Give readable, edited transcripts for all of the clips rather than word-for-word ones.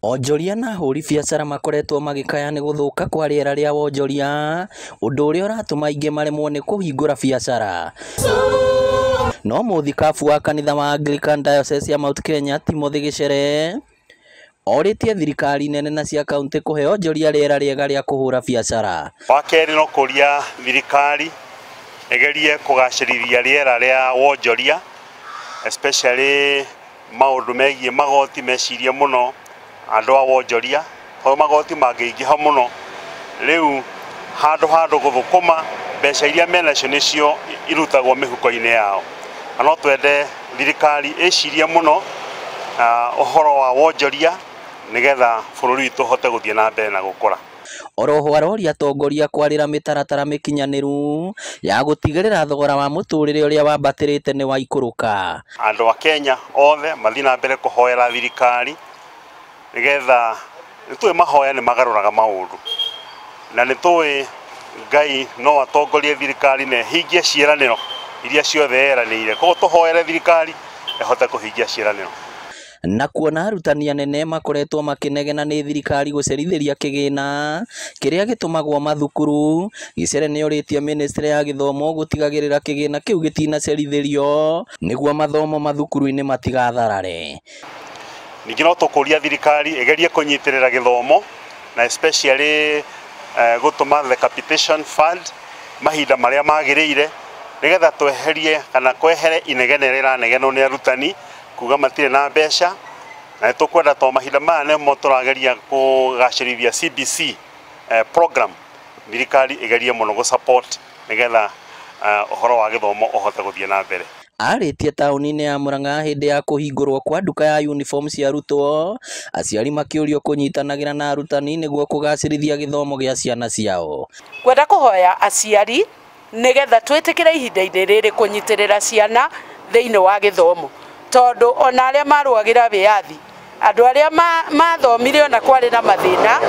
Onjoria na ahũri biacara makoretwo magĩkaya nĩ gũthũka kwa rĩera rĩa wonjoria, ũndũ ũrĩa ũratũma aingĩ maremwo nĩ kũhingũra biacara. No mũthikabu wa kanitha wa Anglican Diocese ya Mount Kenya Timothy Gichere orĩtie thirikari nene na cia kaunti kũhe onjoria rĩera rĩega rĩa kũhũra biacara. Wa kerĩ no kũria thirikari ĩgerie kũgacĩrithia rĩera rĩa wonjoria, especially maũndũ megiĩ magoti mecirie mũno andũ a wonjoria, tondũ magoti mangĩingĩha mũno rĩu handũ gũthũkũma mbeca iria menacio nĩcio irutagwo mĩhuko-inĩ yao. No twende thirikari ĩcirie mũno ũhoro wa wonjoria nĩgetha bũrũri witũ ũhote gũthiĩ na mbere na gũkũra. Oroho aroria atongoria kwarĩra mĩtaratara mĩkinyanĩru ya gũtigĩrĩra thogora wa mũtũrĩre ũrĩa wambatĩrĩte nĩ waikũrũka. Andũ a Kenya othe mathiĩ na mbere kũhoera thirikari nĩgetha nĩtũĩ mahoya nĩ magarũraga maũndũ, na nĩtũĩ Ngai no atongorie thirikari na hingie ciĩranĩro iria ciothe yeranĩire. Koguo tũhoere thirikari ĩhote kũhingia ciĩranĩro. Na kuona arutani anene makoretwo makĩnegena nĩ thirikari gũcerithĩria kĩgĩna kĩrĩa gĩtũmagwo mathukuru, Gichere nĩ orĩtie Ministry ya Gĩthomo gũtigagĩrĩra kĩgĩna kĩu gĩtinacerithĩrio nĩguo mathomo mathukuru-inĩ matigatharare. Ningĩ no tũkũria thirikari ĩgerie kũnyitĩrĩra gĩthomo na especially gũtũma the capitation fund mahinda marĩa magĩrĩire nĩgetha tweherie kana kwehere inegene rĩranegenwo nĩ arutani kuga matirĩ na mbeca, na nĩtũkwenda to mahinda maya nĩmo tũrageria kũgacĩrithia CBC program, thirikari ĩgerie mũno gũ-support nĩgetha ũhoro wa gĩthomo ũhote gũthiĩ na mbere. Arĩtie taũni-inĩ ya Mũrang'a hĩndĩ ya kũhingũrwo kwa nduka ya uniform cia arutwo, aciari makĩũrio kũnyitanagĩra na arutani nĩguo kũgacĩrithia gĩthomo gĩa ciana ciao. Kwenda kũhoya aciari nĩgetha twĩtĩkĩre ihinda-inĩ rĩrĩ kũnyitĩrĩra ciana thĩinĩ wa gĩthomo, tondũ ona arĩa marũagĩra wĩyathi, andũ arĩa mathomire ona kwarĩ na mathĩna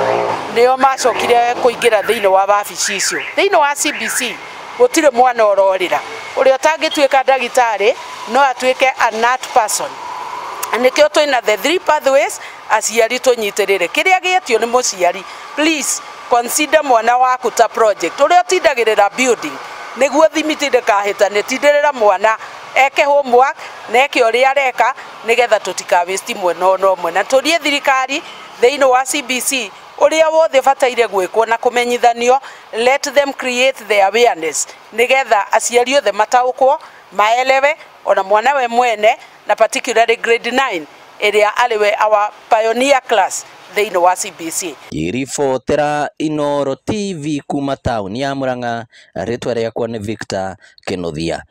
nĩo macokire kũingĩra thĩinĩ wa wabici icio. Thĩinĩ wa CBC gũtirĩ mwana ũrorĩra, ũrĩa ũtangĩtuĩka ndagĩtarĩ no atuĩke a nut person. Nĩkĩo twĩna the 3 pathways, aciari tũnyitĩrĩre. Kĩrĩa gĩetio nĩ mũciari, please consider mwana waku ta project ũrĩa ũtindagĩrĩra building nĩguo thimiti ndĩkahĩtane. Tindĩrĩra mwana eke homework na eke ũrĩa areka nĩgetha tũtika waste mwena ũmwe, na tũrie thirikari thĩinĩ wa CBC ũrĩa wothe bataire gwĩkwo na kũmenyithanio. Let them create the awareness nĩgetha aciari othe mataũkwo maelewe, ona mwana we mwene na particularly grade 9 ĩrĩa arĩwe our pioneer class thĩinĩ wa CBC. Iribotera Inooro TV kuma taũni ya Mũrang'a, rĩtwa rĩakwa nĩ Victor Kĩnuthia.